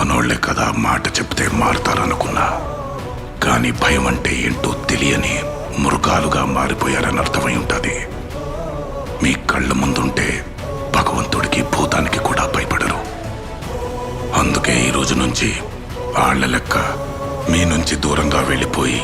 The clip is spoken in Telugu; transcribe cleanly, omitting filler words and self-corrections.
మనోళ్లే కదా మాట చెప్తే మారతారనుకున్నా. కానీ భయం అంటే ఏంటో తెలియని మృగాలుగా మారిపోయారని అర్థమై ఉంటుంది. మీ కళ్ళ ముందుంటే భగవంతుడికి భూతానికి కూడా భయపడరు. అందుకే ఈ రోజు నుంచి ఆళ్ల లెక్క మీ నుంచి దూరంగా వెళ్ళిపోయి